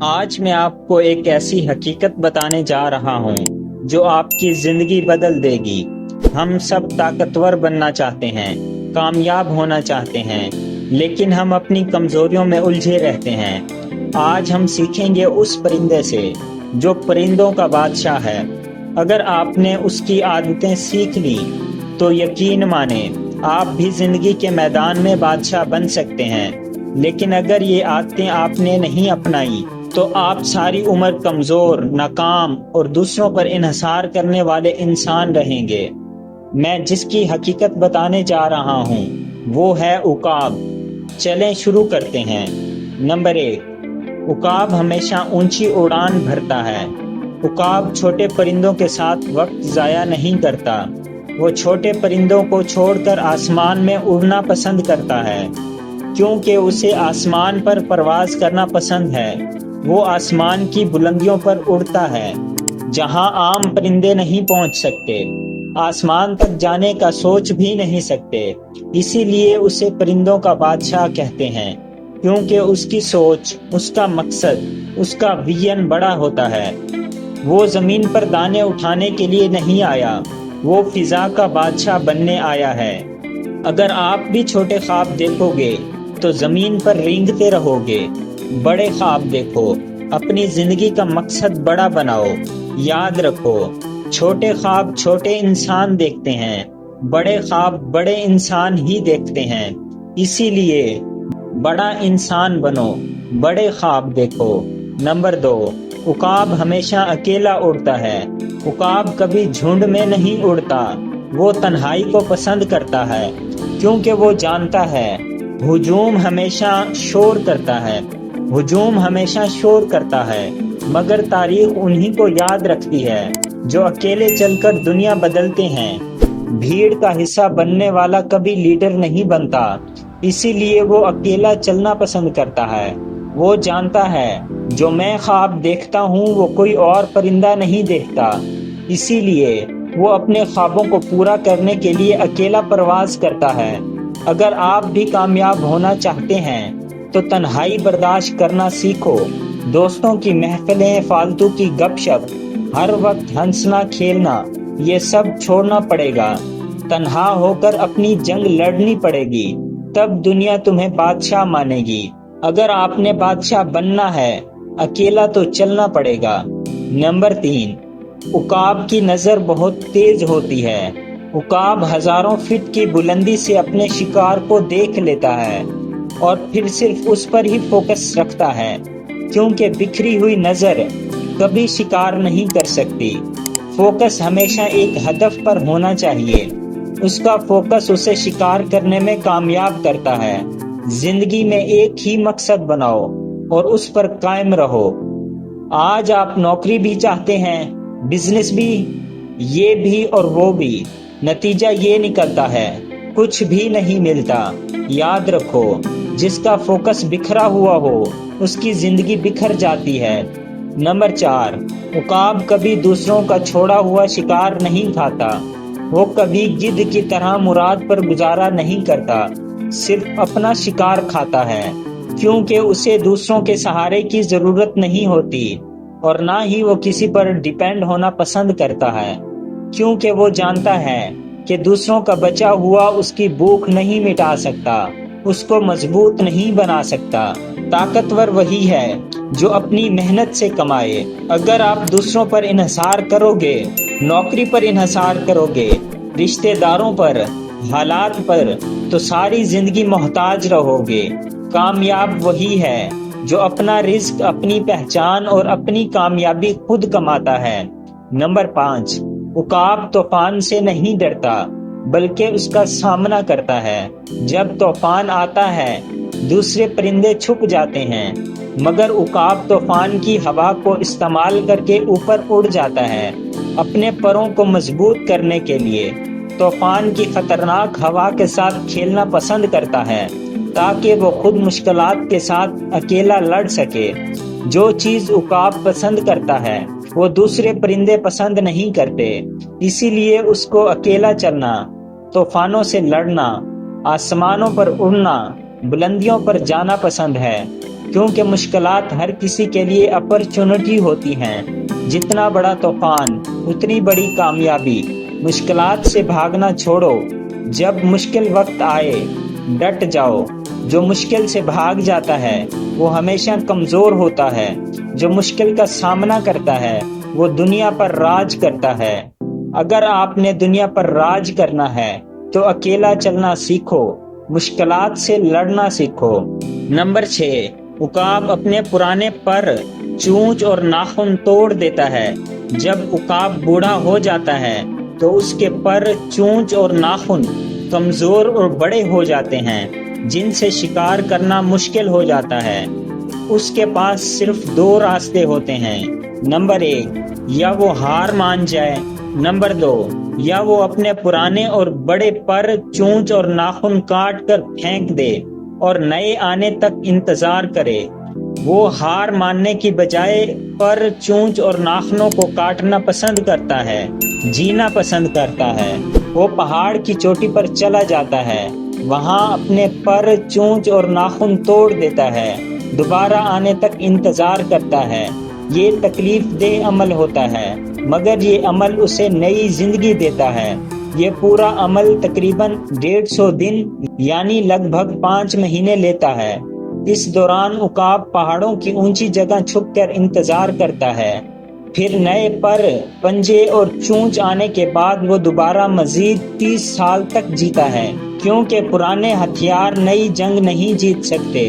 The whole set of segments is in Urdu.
آج میں آپ کو ایک ایسی حقیقت بتانے جا رہا ہوں جو آپ کی زندگی بدل دے گی۔ ہم سب طاقتور بننا چاہتے ہیں، کامیاب ہونا چاہتے ہیں، لیکن ہم اپنی کمزوریوں میں الجھے رہتے ہیں۔ آج ہم سیکھیں گے اس پرندے سے جو پرندوں کا بادشاہ ہے۔ اگر آپ نے اس کی عادتیں سیکھ لی تو یقین مانیں آپ بھی زندگی کے میدان میں بادشاہ بن سکتے ہیں، لیکن اگر یہ عادتیں آپ نے نہیں اپنائی تو آپ ساری عمر کمزور، ناکام اور دوسروں پر انحصار کرنے والے انسان رہیں گے۔ میں جس کی حقیقت بتانے جا رہا ہوں وہ ہے عقاب۔ چلیں شروع کرتے ہیں۔ نمبر 1، عقاب ہمیشہ اونچی اڑان بھرتا ہے۔ عقاب چھوٹے پرندوں کے ساتھ وقت ضائع نہیں کرتا۔ وہ چھوٹے پرندوں کو چھوڑ کر آسمان میں اڑنا پسند کرتا ہے، کیونکہ اسے آسمان پر پرواز کرنا پسند ہے۔ وہ آسمان کی بلندیوں پر اڑتا ہے جہاں عام پرندے نہیں پہنچ سکتے، آسمان تک جانے کا سوچ بھی نہیں سکتے۔ اسی لیے اسے پرندوں کا بادشاہ کہتے ہیں، کیونکہ اس کی سوچ، اس کا مقصد، اس کا ویژن بڑا ہوتا ہے۔ وہ زمین پر دانے اٹھانے کے لیے نہیں آیا، وہ فضا کا بادشاہ بننے آیا ہے۔ اگر آپ بھی چھوٹے خواب دیکھو گے تو زمین پر رینگتے رہو گے۔ بڑے خواب دیکھو، اپنی زندگی کا مقصد بڑا بناؤ۔ یاد رکھو، چھوٹے خواب چھوٹے انسان دیکھتے ہیں، بڑے خواب بڑے انسان ہی دیکھتے ہیں۔ اسی لیے بڑا انسان بنو، بڑے خواب دیکھو۔ نمبر 2، عقاب ہمیشہ اکیلا اڑتا ہے۔ عقاب کبھی جھنڈ میں نہیں اڑتا، وہ تنہائی کو پسند کرتا ہے، کیونکہ وہ جانتا ہے ہجوم ہمیشہ شور کرتا ہے۔ ہجوم ہمیشہ شور کرتا ہے، مگر تاریخ انہی کو یاد رکھتی ہے جو اکیلے چل کر دنیا بدلتے ہیں۔ بھیڑ کا حصہ بننے والا کبھی لیڈر نہیں بنتا، اسی لیے وہ اکیلا چلنا پسند کرتا ہے۔ وہ جانتا ہے جو میں خواب دیکھتا ہوں وہ کوئی اور پرندہ نہیں دیکھتا، اسی لیے وہ اپنے خوابوں کو پورا کرنے کے لیے اکیلا پرواز کرتا ہے۔ اگر آپ بھی کامیاب ہونا چاہتے ہیں تو تنہائی برداشت کرنا سیکھو۔ دوستوں کی محفلیں، فالتو کی گپ شپ، ہر وقت ہنسنا کھیلنا، یہ سب چھوڑنا پڑے گا۔ تنہا ہو کر اپنی جنگ لڑنی پڑے گی، تب دنیا تمہیں بادشاہ مانے گی۔ اگر آپ نے بادشاہ بننا ہے، اکیلا تو چلنا پڑے گا۔ نمبر 3، عقاب کی نظر بہت تیز ہوتی ہے۔ عقاب ہزاروں فٹ کی بلندی سے اپنے شکار کو دیکھ لیتا ہے اور پھر صرف اس پر ہی فوکس رکھتا ہے، کیونکہ بکھری ہوئی نظر کبھی شکار نہیں کر سکتی۔ فوکس ہمیشہ ایک ہدف پر ہونا چاہیے، اس کا فوکس اسے شکار کرنے میں کامیاب کرتا ہے۔ زندگی میں ایک ہی مقصد بناؤ اور اس پر قائم رہو۔ آج آپ نوکری بھی چاہتے ہیں، بزنس بھی، یہ بھی اور وہ بھی، نتیجہ یہ نکلتا ہے کچھ بھی نہیں ملتا۔ یاد رکھو، جس کا فوکس بکھرا ہوا ہو اس کی زندگی بکھر جاتی ہے۔ نمبر 4، عقاب کبھی دوسروں کا چھوڑا ہوا شکار نہیں کھاتا۔ وہ کبھی گدھ کی طرح مراد پر گزارا نہیں کرتا، صرف اپنا شکار کھاتا ہے، کیونکہ اسے دوسروں کے سہارے کی ضرورت نہیں ہوتی، اور نہ ہی وہ کسی پر ڈیپینڈ ہونا پسند کرتا ہے، کیونکہ وہ جانتا ہے کہ دوسروں کا بچا ہوا اس کی بھوک نہیں مٹا سکتا، اس کو مضبوط نہیں بنا سکتا۔ طاقتور وہی ہے جو اپنی محنت سے کمائے۔ اگر آپ دوسروں پر انحصار کرو گے، نوکری پر انحصار کرو گے، رشتہ داروں پر، حالات پر، تو ساری زندگی محتاج رہو گے۔ کامیاب وہی ہے جو اپنا رزق، اپنی پہچان اور اپنی کامیابی خود کماتا ہے۔ نمبر 5، عقاب طوفان سے نہیں ڈرتا بلکہ اس کا سامنا کرتا ہے۔ جب طوفان آتا ہے دوسرے پرندے چھپ جاتے ہیں، مگر عقاب طوفان کی ہوا کو استعمال کر کے اوپر اڑ جاتا ہے اپنے پروں کو مضبوط کرنے کے لیے۔ طوفان کی خطرناک ہوا کے ساتھ کھیلنا پسند کرتا ہے تاکہ وہ خود مشکلات کے ساتھ اکیلا لڑ سکے۔ جو چیز عقاب پسند کرتا ہے وہ دوسرے پرندے پسند نہیں کرتے، اسی لیے اس کو اکیلا چلنا، طوفانوں سے لڑنا، آسمانوں پر اڑنا، بلندیوں پر جانا پسند ہے۔ کیونکہ مشکلات ہر کسی کے لیے اپرچونٹی ہوتی ہیں۔ جتنا بڑا طوفان اتنی بڑی کامیابی۔ مشکلات سے بھاگنا چھوڑو، جب مشکل وقت آئے ڈٹ جاؤ۔ جو مشکل سے بھاگ جاتا ہے وہ ہمیشہ کمزور ہوتا ہے، جو مشکل کا سامنا کرتا ہے وہ دنیا پر راج کرتا ہے۔ اگر آپ نے دنیا پر راج کرنا ہے تو اکیلا چلنا سیکھو، مشکلات سے لڑنا سیکھو۔ نمبر 6، عقاب اپنے پرانے پر، چونچ اور ناخن توڑ دیتا ہے۔ جب عقاب بوڑھا ہو جاتا ہے تو اس کے پر، چونچ اور ناخن کمزور اور بڑے ہو جاتے ہیں، جن سے شکار کرنا مشکل ہو جاتا ہے۔ اس کے پاس صرف 2 راستے ہوتے ہیں۔ نمبر 1، یا وہ ہار مان جائے۔ نمبر 2، یا وہ اپنے پرانے اور بڑے پر، چونچ اور ناخن کاٹ کر پھینک دے اور نئے آنے تک انتظار کرے۔ وہ ہار ماننے کی بجائے پر، چونچ اور ناخنوں کو کاٹنا پسند کرتا ہے، جینا پسند کرتا ہے۔ وہ پہاڑ کی چوٹی پر چلا جاتا ہے، وہاں اپنے پر، چونچ اور ناخن توڑ دیتا ہے، دوبارہ آنے تک انتظار کرتا ہے۔ یہ تکلیف دہ عمل ہوتا ہے، مگر یہ عمل اسے نئی زندگی دیتا ہے۔ یہ پورا عمل تقریباً 150 دن یعنی لگ بھگ 5 مہینے لیتا ہے۔ اس دوران عقاب پہاڑوں کی اونچی جگہ چھپ کر انتظار کرتا ہے، پھر نئے پر، پنجے اور چونچ آنے کے بعد وہ دوبارہ مزید 30 سال تک جیتا ہے، کیونکہ پرانے ہتھیار نئی جنگ نہیں جیت سکتے۔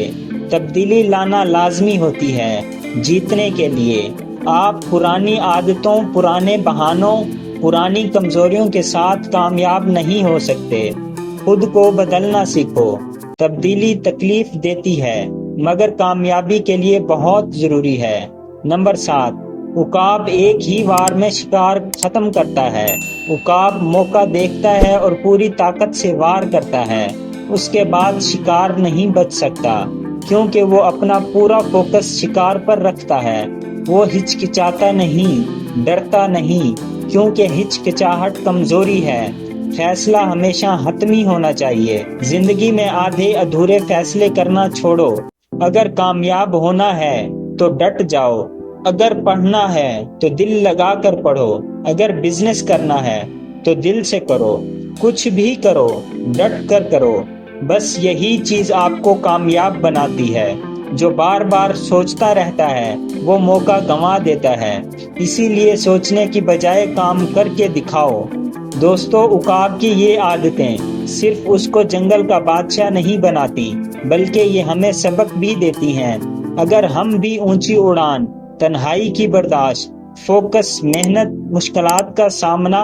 تبدیلی لانا لازمی ہوتی ہے جیتنے کے لیے۔ آپ پرانی عادتوں، پرانے بہانوں، پرانی کمزوریوں کے ساتھ کامیاب نہیں ہو سکتے۔ خود کو بدلنا سیکھو۔ تبدیلی تکلیف دیتی ہے مگر کامیابی کے لیے بہت ضروری ہے۔ نمبر 7، عقاب ایک ہی وار میں شکار ختم کرتا ہے۔ عقاب موقع دیکھتا ہے اور پوری طاقت سے وار کرتا ہے، اس کے بعد شکار نہیں بچ سکتا، کیونکہ وہ اپنا پورا فوکس شکار پر رکھتا ہے۔ وہ ہچکچاتا نہیں، ڈرتا نہیں، کیونکہ ہچکچاہٹ کمزوری ہے۔ فیصلہ ہمیشہ حتمی ہونا چاہیے۔ زندگی میں آدھے ادھورے فیصلے کرنا چھوڑو۔ اگر کامیاب ہونا ہے تو ڈٹ جاؤ، اگر پڑھنا ہے تو دل لگا کر پڑھو، اگر بزنس کرنا ہے تو دل سے کرو، کچھ بھی کرو ڈٹ کر کرو۔ بس یہی چیز آپ کو کامیاب بناتی ہے۔ جو بار بار سوچتا رہتا ہے وہ موقع گنوا دیتا ہے، اسی لیے سوچنے کی بجائے کام کر کے دکھاؤ۔ دوستو، عقاب کی یہ عادتیں صرف اس کو جنگل کا بادشاہ نہیں بناتی، بلکہ یہ ہمیں سبق بھی دیتی ہیں۔ اگر ہم بھی اونچی اڑان، تنہائی کی برداشت، فوکس، محنت، مشکلات کا سامنا،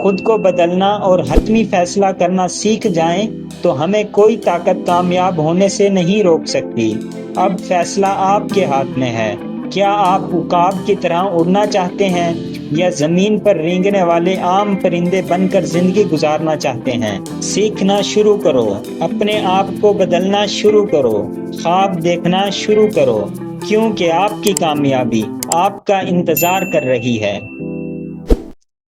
خود کو بدلنا اور حتمی فیصلہ کرنا سیکھ جائیں تو ہمیں کوئی طاقت کامیاب ہونے سے نہیں روک سکتی۔ اب فیصلہ آپ کے ہاتھ میں ہے۔ کیا آپ عقاب کی طرح اڑنا چاہتے ہیں یا زمین پر رینگنے والے عام پرندے بن کر زندگی گزارنا چاہتے ہیں؟ سیکھنا شروع کرو، اپنے آپ کو بدلنا شروع کرو، خواب دیکھنا شروع کرو، کیونکہ آپ کی کامیابی آپ کا انتظار کر رہی ہے۔